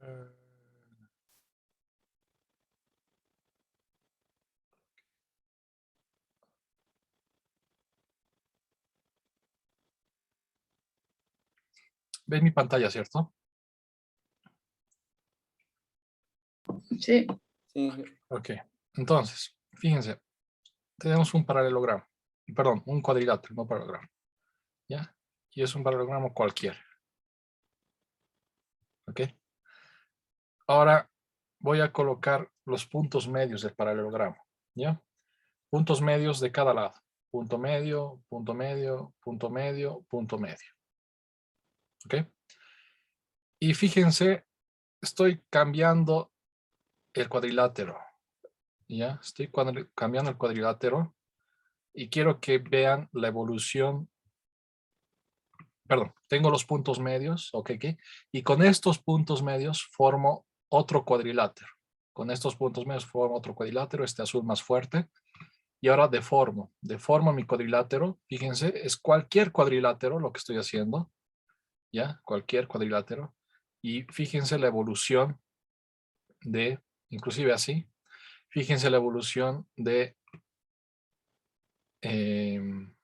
Eh, ¿Ven mi pantalla, cierto? Sí. Sí, Ok. Entonces, fíjense. Tenemos un paralelogramo. Perdón, un cuadrilátero, no paralelogramo. ¿Ya? Y es un paralelogramo cualquiera. ¿Ok? Ahora voy a colocar los puntos medios del paralelogramo. ¿Ya? Puntos medios de cada lado. Punto medio, punto medio, punto medio, punto medio. ¿Ok? Y fíjense, estoy cambiando el cuadrilátero. ¿Ya? Estoy cambiando el cuadrilátero y quiero que vean la evolución. Perdón, tengo los puntos medios, ok, y con estos puntos medios formo otro cuadrilátero. Con estos puntos medios formo otro cuadrilátero, este azul más fuerte. Y ahora deformo mi cuadrilátero. Fíjense, es cualquier cuadrilátero lo que estoy haciendo. ¿Ya? Cualquier cuadrilátero. Y fíjense la evolución de, inclusive así, fíjense la evolución de del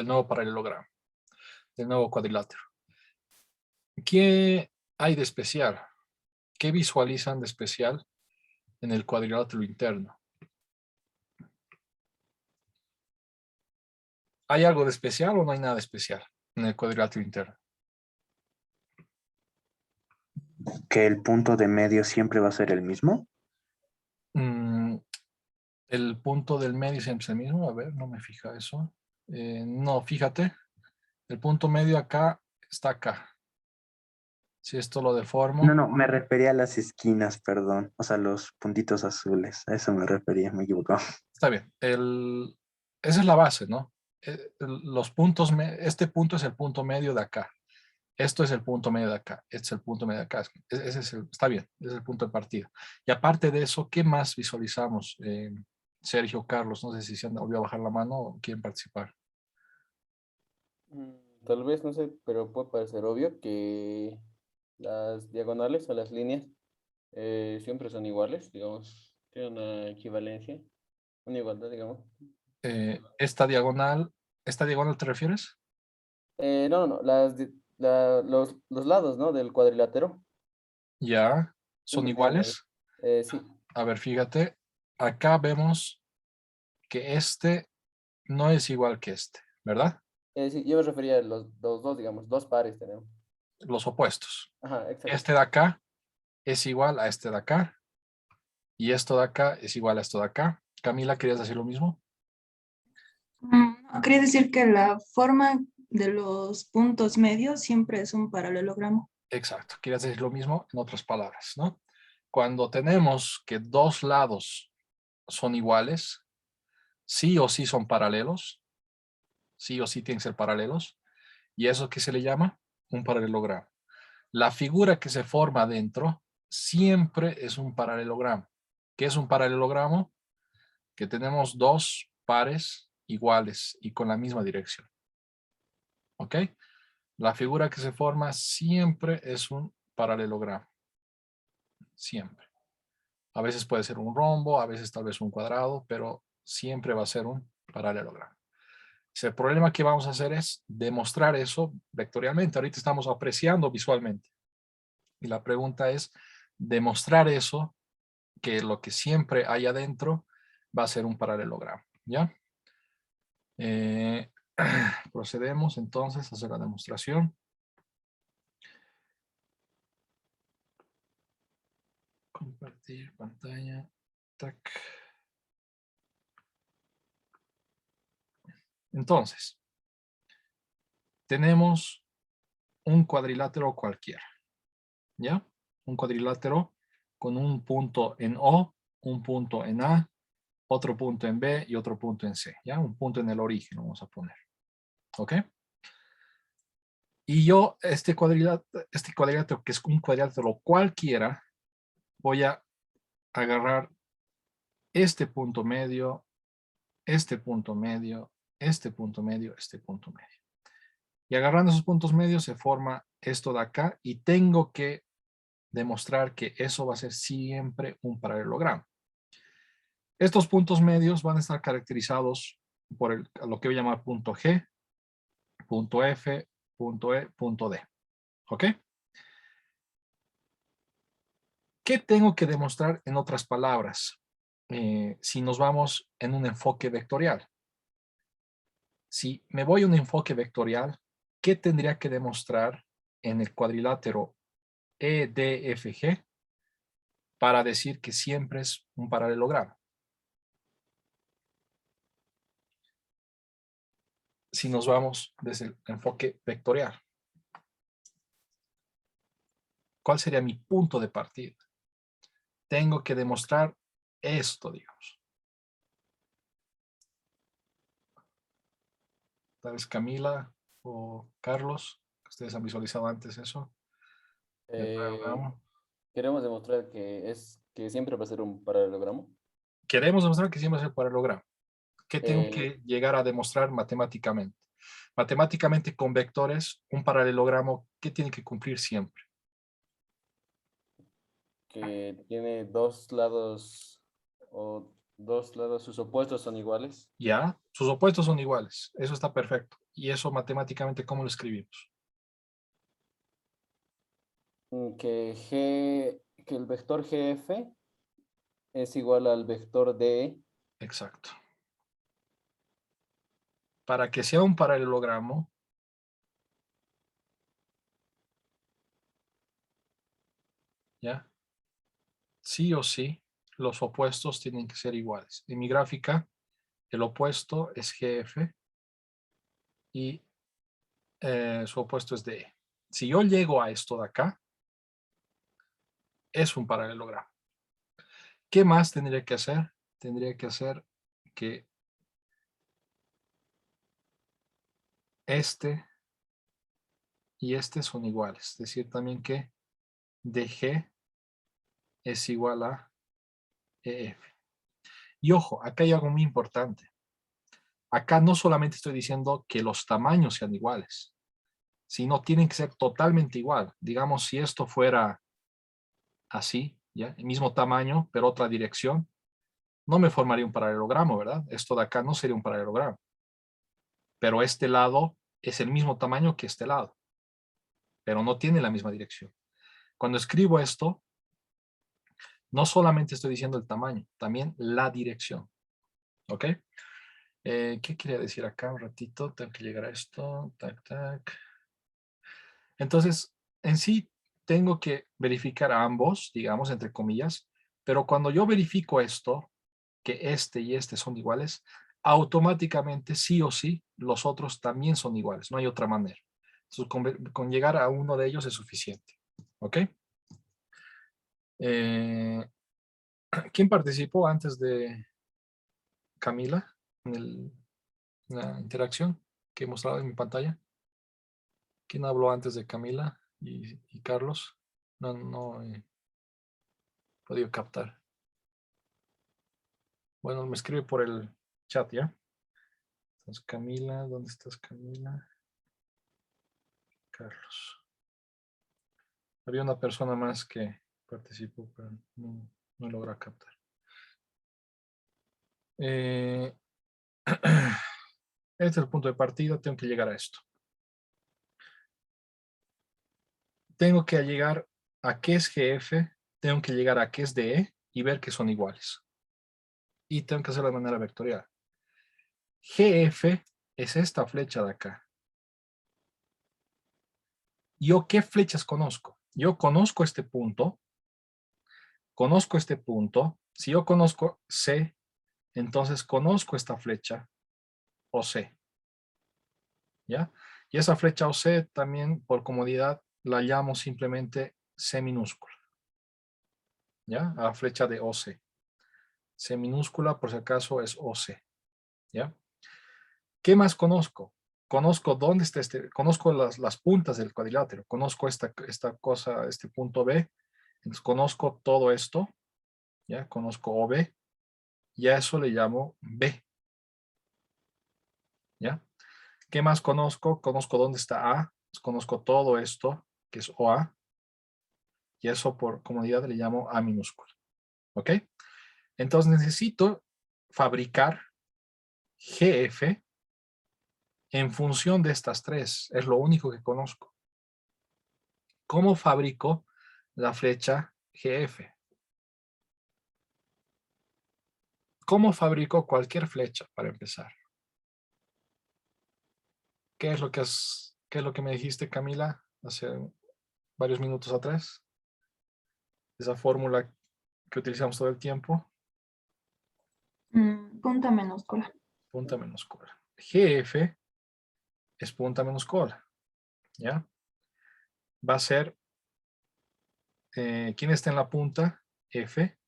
nuevo paralelogramo, del nuevo cuadrilátero. ¿Qué hay de especial? ¿Qué visualizan de especial en el cuadrilátero interno? ¿Hay algo de especial o no hay nada de especial en el cuadrilátero interno? Que el punto de medio siempre va a ser el mismo. El punto del medio siempre es el mismo. A ver, no me fija eso. No, fíjate. El punto medio acá está acá. Si esto lo deformo. No, me refería a las esquinas, perdón. O sea, los puntitos azules. A eso me refería, me equivoco. Está bien. Esa es la base, ¿no? Los puntos, este punto es el punto medio de acá. Esto es el punto medio de acá. Este es el punto medio de acá. Está bien, ese es el punto de partida. Y aparte de eso, ¿qué más visualizamos? Sergio, Carlos, no sé si se han volvido a bajar la mano o quieren participar. tal vez, no sé, pero puede parecer obvio que las diagonales o las líneas siempre son iguales, digamos, tienen una equivalencia, una igualdad, digamos. ¿Esta diagonal te refieres? No, los lados, ¿no? Del cuadrilátero Ya, son siempre tienen iguales. sí, A ver, fíjate, acá vemos que este no es igual que este, ¿verdad? sí, yo me refería a los dos, digamos, dos pares tenemos. Los opuestos. Ajá, exacto. Este de acá es igual a este de acá y esto de acá es igual a esto de acá. Camila, ¿querías decir lo mismo? No, quería decir que la forma de los puntos medios siempre es un paralelogramo. Exacto, querías decir lo mismo en otras palabras, ¿no? Cuando tenemos que dos lados son iguales, sí o sí son paralelos, sí o sí tienen que ser paralelos, y eso que se le llama un paralelogramo. La figura que se forma adentro siempre es un paralelogramo. ¿Qué es un paralelogramo? Que tenemos dos pares iguales y con la misma dirección. ¿Ok? La figura que se forma siempre es un paralelogramo. Siempre. A veces puede ser un rombo, a veces tal vez un cuadrado, pero siempre va a ser un paralelogramo. El problema que vamos a hacer es demostrar eso vectorialmente. Ahorita estamos apreciando visualmente. Y la pregunta es demostrar eso, que lo que siempre hay adentro va a ser un paralelogramo. ¿Ya? Procedemos entonces a hacer la demostración. Compartir pantalla. Tac. Entonces, tenemos un cuadrilátero cualquiera. ¿Ya? Un cuadrilátero con un punto en O, un punto en A, otro punto en B y otro punto en C. ¿Ya? Un punto en el origen vamos a poner. ¿Ok? Y yo, este cuadrilátero que es un cuadrilátero cualquiera, voy a agarrar este punto medio, este punto medio, este punto medio, este punto medio. Y agarrando esos puntos medios se forma esto de acá y tengo que demostrar que eso va a ser siempre un paralelogramo. Estos puntos medios van a estar caracterizados por lo que voy a llamar punto G, punto F, punto E, punto D. ¿Ok? ¿Qué tengo que demostrar en otras palabras? Si nos vamos en un enfoque vectorial. Si me voy a un enfoque vectorial, ¿qué tendría que demostrar en el cuadrilátero EDFG para decir que siempre es un paralelogramo? Si nos vamos desde el enfoque vectorial, ¿cuál sería mi punto de partida? Tengo que demostrar esto, digamos. Tal vez Camila o Carlos, ustedes han visualizado antes eso. El Eh, paralelogramo. Queremos demostrar que siempre va a ser un paralelogramo. Queremos demostrar que siempre es el paralelogramo. ¿Qué tengo Eh, que llegar a demostrar matemáticamente? Matemáticamente con vectores, un paralelogramo, ¿qué tiene que cumplir siempre? que tiene dos lados o dos lados, sus opuestos son iguales. ¿Ya? Sus opuestos son iguales. Eso está perfecto. ¿Y eso matemáticamente cómo lo escribimos? Que el vector GF es igual al vector DE. Exacto. Para que sea un paralelogramo, ¿ya? Sí o sí, los opuestos tienen que ser iguales. En mi gráfica, el opuesto es GF y su opuesto es DE. Si yo llego a esto de acá, es un paralelogramo. ¿Qué más tendría que hacer? Tendría que hacer que este y este son iguales. Es decir, también que DG es igual a EF. Y ojo, acá hay algo muy importante. Acá no solamente estoy diciendo que los tamaños sean iguales, sino tienen que ser totalmente igual. Digamos, si esto fuera así, ¿ya? El mismo tamaño, pero otra dirección, no me formaría un paralelogramo, ¿verdad? Esto de acá no sería un paralelogramo. Pero este lado es el mismo tamaño que este lado, pero no tiene la misma dirección. Cuando escribo esto, no solamente estoy diciendo el tamaño, también la dirección. ¿Ok? ¿Qué quería decir acá? Un ratito, tengo que llegar a esto. Tac, tac. Entonces, en sí, tengo que verificar a ambos, digamos, entre comillas, pero cuando yo verifico esto, que este y este son iguales, automáticamente, sí o sí, los otros también son iguales, no hay otra manera. Entonces, con llegar a uno de ellos es suficiente. ¿Ok? Eh, ¿Quién participó antes de Camila en la interacción que he mostrado en mi pantalla? ¿Quién habló antes de Camila y Carlos? No he podido captar. Bueno, me escribe por el chat, ¿ya? Entonces, Camila, ¿dónde estás, Camila? Carlos. Había una persona más que participó, pero no logra captar. Este es el punto de partida, tengo que llegar a esto. Tengo que llegar a qué es GF, tengo que llegar a qué es DE y ver que son iguales. Y tengo que hacerlo de manera vectorial. GF es esta flecha de acá. ¿Yo qué flechas conozco? Yo conozco este punto. Si yo conozco C, entonces conozco esta flecha OC. ¿Ya? Y esa flecha OC también, por comodidad, la llamo simplemente C minúscula. ¿Ya? A la flecha de OC. C minúscula, por si acaso, es OC. ¿Ya? ¿Qué más conozco? Conozco dónde está conozco las puntas del cuadrilátero, conozco esta cosa, este punto B, entonces conozco todo esto, ya conozco OB, y a eso le llamo B, ¿ya? ¿Qué más conozco? Conozco dónde está A, conozco todo esto, que es OA, y eso por comodidad le llamo A minúscula. ¿Ok? Entonces necesito fabricar GF en función de estas tres. Es lo único que conozco. ¿Cómo fabrico la flecha GF? ¿Cómo fabrico cualquier flecha para empezar? ¿Qué es lo que me dijiste, Camila, hace varios minutos atrás? Esa fórmula que utilizamos todo el tiempo. Punta menos cola. Punta menos cola. GF es punta menos cola. ¿Ya? Va a ser, ¿quién está en la punta? F,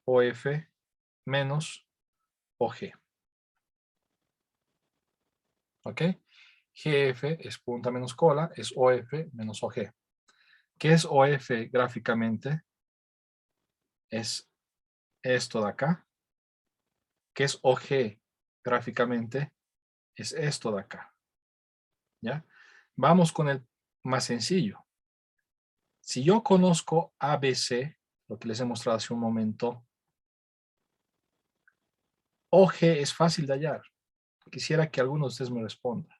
OF menos OG. ¿Ok? GF es punta menos cola, es OF menos OG. ¿Qué es OF gráficamente? Es esto de acá. ¿Qué es OG gráficamente? Es esto de acá. ¿Ya? Vamos con el más sencillo. Si yo conozco ABC, lo que les he mostrado hace un momento, OG es fácil de hallar. Quisiera que alguno de ustedes me responda.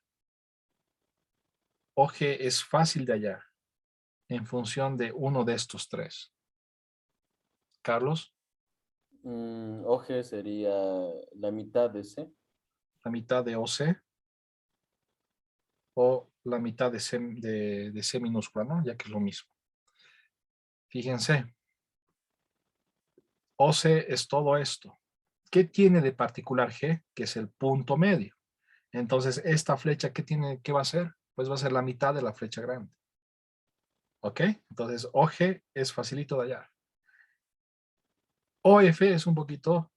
OG es fácil de hallar en función de uno de estos tres. Carlos, OG sería la mitad de C. la mitad de OC o la mitad de C minúscula, ¿no? Ya que es lo mismo. Fíjense, OC es todo esto. ¿Qué tiene de particular G? Que es el punto medio. Entonces, esta flecha, ¿qué va a ser? Pues va a ser la mitad de la flecha grande. ¿Ok? Entonces, OG es facilito de hallar. OF es un poquito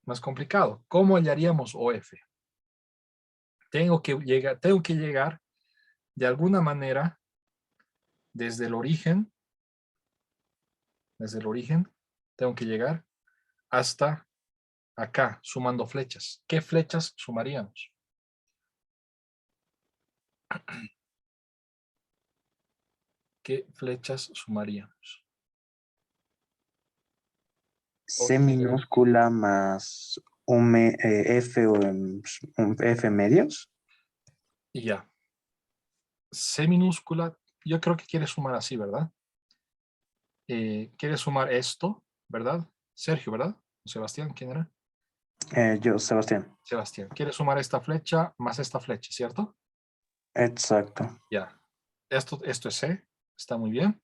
más complicado. ¿Cómo hallaríamos OF? Tengo que llegar de alguna manera desde el origen, tengo que llegar hasta acá, sumando flechas. ¿Qué flechas sumaríamos? ¿Qué flechas sumaríamos? C minúscula más F o un F medios. Y ya. C minúscula, yo creo que quiere sumar así, ¿verdad? Quiere sumar esto, ¿verdad? Sergio, ¿verdad? Sebastián, ¿quién era? Yo, Sebastián. Sebastián. Quiere sumar esta flecha más esta flecha, ¿cierto? Exacto. Ya. Esto es C, está muy bien.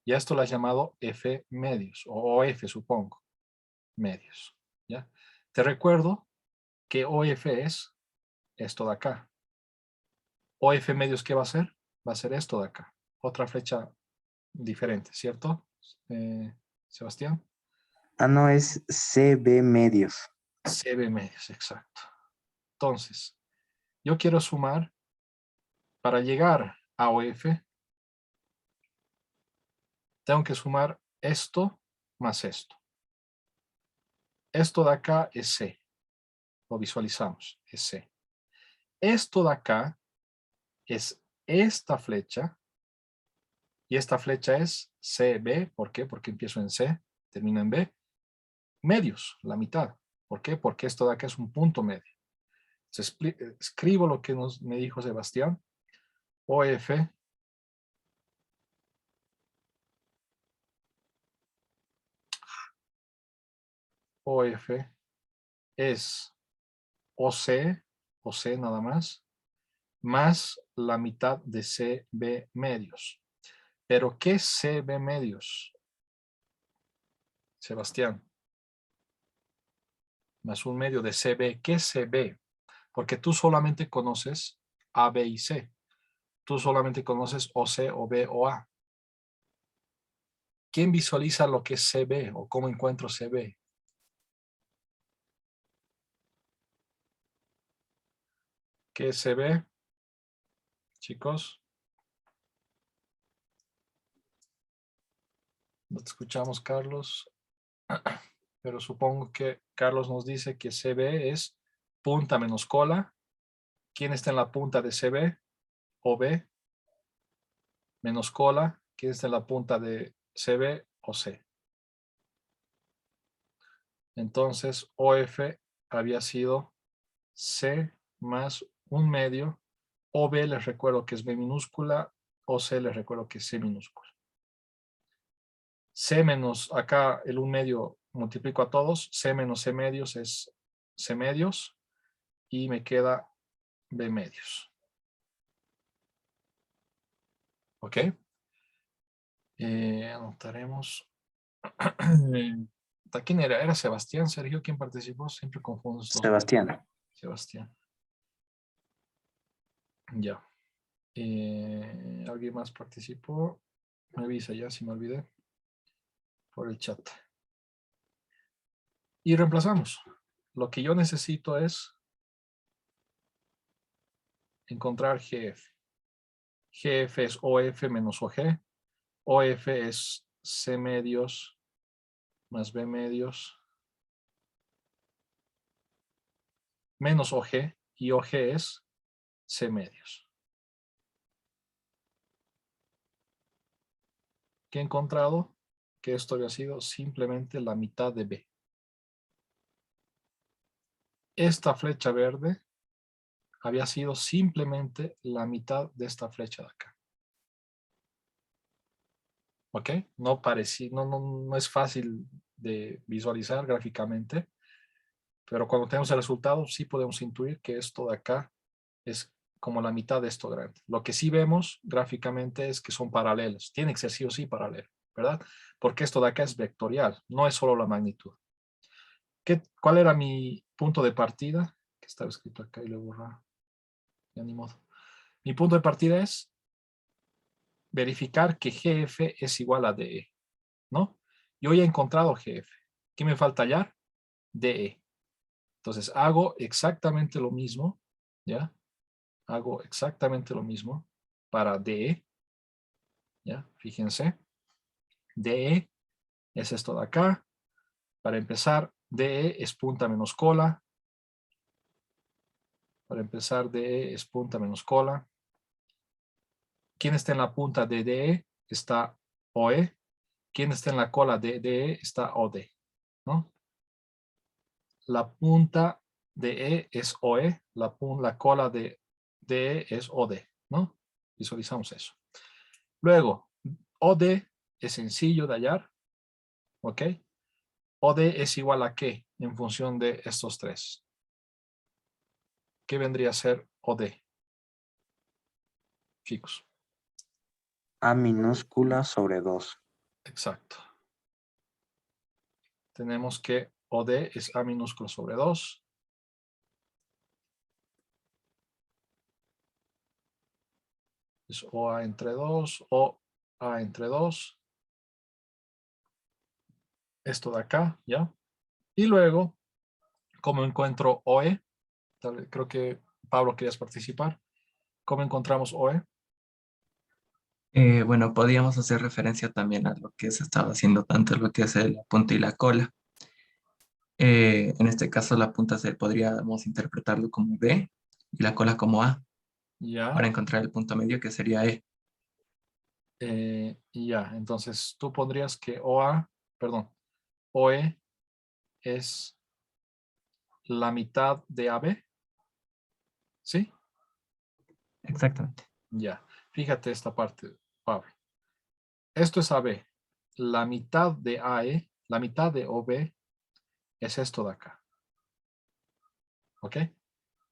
Y esto lo has llamado F medios, o OF, supongo. Medios. ¿Ya? Te recuerdo que OF es esto de acá. OF medios, ¿qué va a ser? Va a ser esto de acá. Otra flecha diferente, ¿cierto? Sebastián. Ah, no, es CB medios. CB medios, exacto. Entonces, yo quiero sumar, para llegar a OF, tengo que sumar esto más esto. Esto de acá es C. Lo visualizamos, es C. Esto de acá es esta flecha. Y esta flecha es CB. ¿Por qué? Porque empiezo en C, termino en B. Medios, la mitad. ¿Por qué? Porque esto de acá es un punto medio. Entonces, escribo lo que me dijo Sebastián. OF es OC nada más la mitad de CB medios. ¿Pero qué es CB medios? Sebastián. Más un medio de CB. ¿Qué es CB? Porque tú solamente conoces A, B y C. Tú solamente conoces OC, OB o A. ¿Quién visualiza lo que es CB o cómo encuentro CB? ¿Qué es CB? Chicos. No te escuchamos, Carlos. Pero supongo que Carlos nos dice que CB es punta menos cola. ¿Quién está en la punta de CB? OB menos cola, que es de la punta de CB o C. Entonces, OF había sido C más 1/2. OB les recuerdo que es B minúscula. OC les recuerdo que es C minúscula. C menos, acá el 1/2 multiplico a todos. C menos C medios es C medios. Y me queda B medios. ¿Ok? Anotaremos. ¿Quién era? ¿Era Sebastián, Sergio? ¿Quién participó? Siempre confundo estos. Sebastián. Sebastián. Ya. ¿Alguien más participó? Me avisa ya si me olvidé. Por el chat. Y reemplazamos. Lo que yo necesito es encontrar GF. GF es OF menos OG. OF es C medios más B medios menos OG. Y OG es C medios. ¿Qué he encontrado? Que esto había sido simplemente la mitad de B. Esta flecha verde había sido simplemente la mitad de esta flecha de acá. ¿Ok? No parecía, no es fácil de visualizar gráficamente, pero cuando tenemos el resultado sí podemos intuir que esto de acá es como la mitad de esto grande. Lo que sí vemos gráficamente es que son paralelos. Tiene que ser sí o sí paralelo, ¿verdad? Porque esto de acá es vectorial, no es solo la magnitud. ¿Cuál era mi punto de partida? Que estaba escrito acá y lo he borrado. Ya ni modo. Mi punto de partida es verificar que GF es igual a DE, ¿no? Yo ya he encontrado GF. ¿Qué me falta hallar? DE. Entonces hago exactamente lo mismo, ¿ya? Hago exactamente lo mismo para DE, ¿ya? Fíjense. DE es esto de acá. Para empezar, DE es punta menos cola. Para empezar, DE es punta menos cola. ¿Quién está en la punta de DE? Está OE. ¿Quién está en la cola de DE? Está OD, ¿no? La punta de E es OE, la cola de DE es OD, ¿no? Visualizamos eso. Luego, OD es sencillo de hallar, ¿ok? OD es igual a ¿qué? En función de estos tres. ¿Qué vendría a ser OD? Chicos. A minúscula sobre 2. Exacto. Tenemos que OD es A minúscula sobre 2. Es OA entre 2, OA entre 2. Esto de acá, ¿ya? Y luego, ¿cómo encuentro OE? Creo que Pablo querías participar. ¿Cómo encontramos OE? Bueno, podríamos hacer referencia también a lo que se estaba haciendo tanto lo que es la punta y la cola. En este caso, la punta podríamos interpretarlo como B y la cola como A Ya. para encontrar el punto medio que sería E. Ya, entonces tú pondrías que OE es la mitad de AB, ¿sí? Exactamente. Ya, fíjate esta parte, Pablo. Esto es AB. La mitad de AE, la mitad de OB es esto de acá. ¿Ok?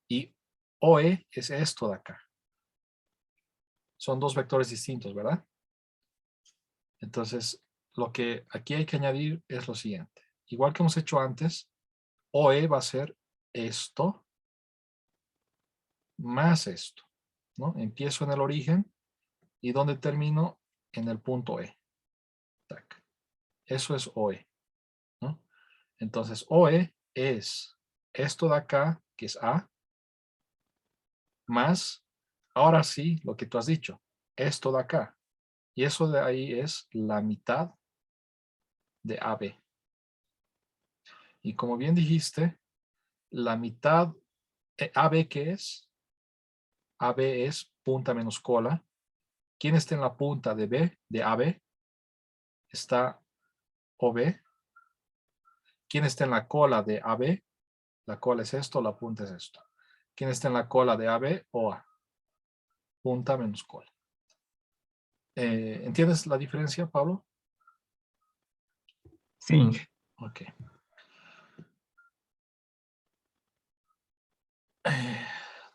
Y OE es esto de acá. Son dos vectores distintos, ¿verdad? Entonces, lo que aquí hay que añadir es lo siguiente. Igual que hemos hecho antes, OE va a ser esto más esto, ¿no? Empiezo en el origen y donde termino en el punto E. Tac. Eso es OE, ¿no? Entonces, OE es esto de acá, que es A, más, ahora sí, lo que tú has dicho, esto de acá. Y eso de ahí es la mitad de AB. Y como bien dijiste, la mitad, AB, ¿qué es? AB es punta menos cola. ¿Quién está en la punta de B, de AB? Está OB. ¿Quién está en la cola de AB? La cola es esto, la punta es esto. ¿Quién está en la cola de AB? OA. Punta menos cola. ¿Entiendes la diferencia, Pablo? Sí, Ok.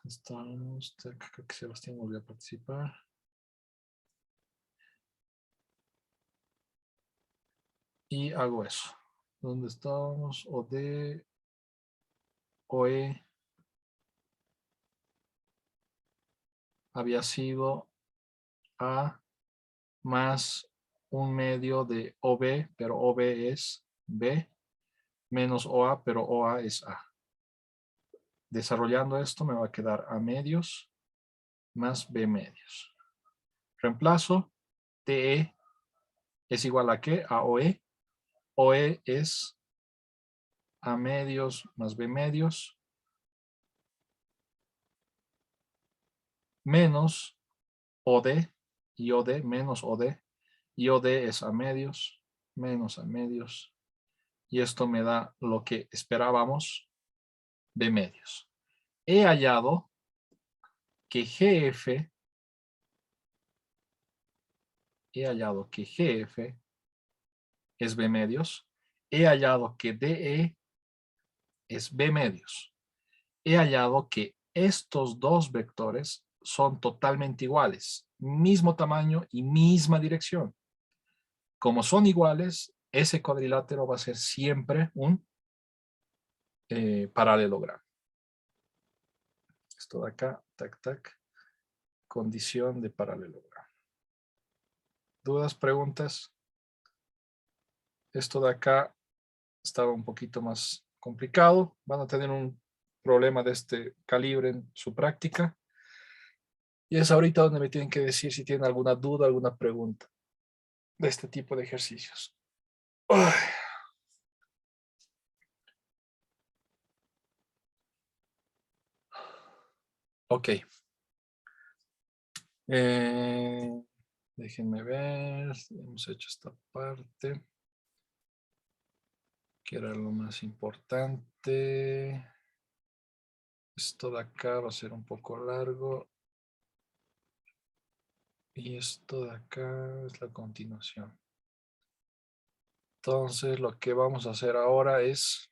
Estamos, creo que Sebastián volvió a participar. Y hago eso. ¿Dónde estamos? OD, OE. Había sido A más un medio de OB, pero OB es B, menos OA, pero OA es A. Desarrollando esto me va a quedar A medios más B medios. Reemplazo, TE es igual a ¿qué? A OE. OE es A medios más B medios menos OD y OD menos OD. Y OD es A medios menos A medios. Y esto me da lo que esperábamos, B medios. He hallado que GF es B medios. He hallado que DE es B medios. He hallado que estos dos vectores son totalmente iguales, mismo tamaño y misma dirección. Como son iguales, ese cuadrilátero va a ser siempre un paralelogramo. Esto de acá, tac, tac, condición de paralelogramo. ¿Dudas, preguntas? Esto de acá estaba un poquito más complicado. Van a tener un problema de este calibre en su práctica. Y es ahorita donde me tienen que decir si tienen alguna duda, alguna pregunta de este tipo de ejercicios. Ay. Ok. Déjenme ver. Hemos hecho esta parte, que era lo más importante. Esto de acá va a ser un poco largo. Y esto de acá es la continuación. Entonces, lo que vamos a hacer ahora es...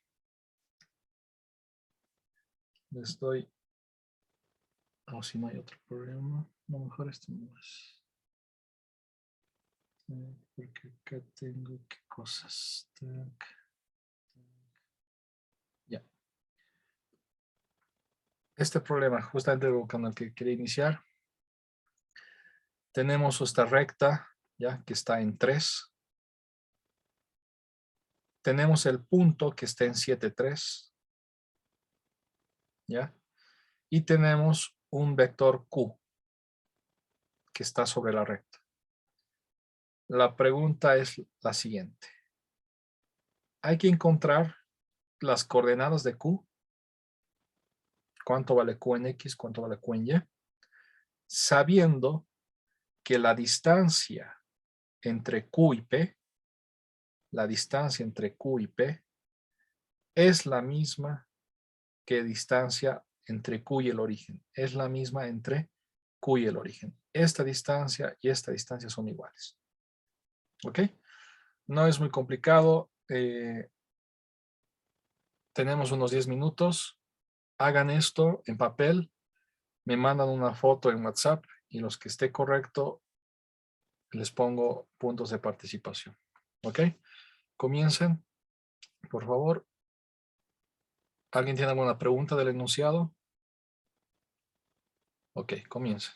Estoy... O si no hay otro problema. A lo mejor esto no es. Porque acá tengo qué cosas. Tac, ya. Este problema, justamente con el que quería iniciar. Tenemos esta recta, ya, que está en 3. Tenemos el punto que está en 7,3. ¿Ya? Y tenemos un vector Q que está sobre la recta. La pregunta es la siguiente. Hay que encontrar las coordenadas de Q. ¿Cuánto vale Q en X? ¿Cuánto vale Q en Y? Sabiendo que la distancia entre Q y P, es la misma que distancia entre Q y el origen. Es la misma entre Q y el origen. Esta distancia y esta distancia son iguales. ¿Ok? No es muy complicado. Tenemos unos 10 minutos. Hagan esto en papel. Me mandan una foto en WhatsApp y los que esté correcto les pongo puntos de participación. ¿Ok? Comiencen, por favor. ¿Alguien tiene alguna pregunta del enunciado? Ok, comiencen.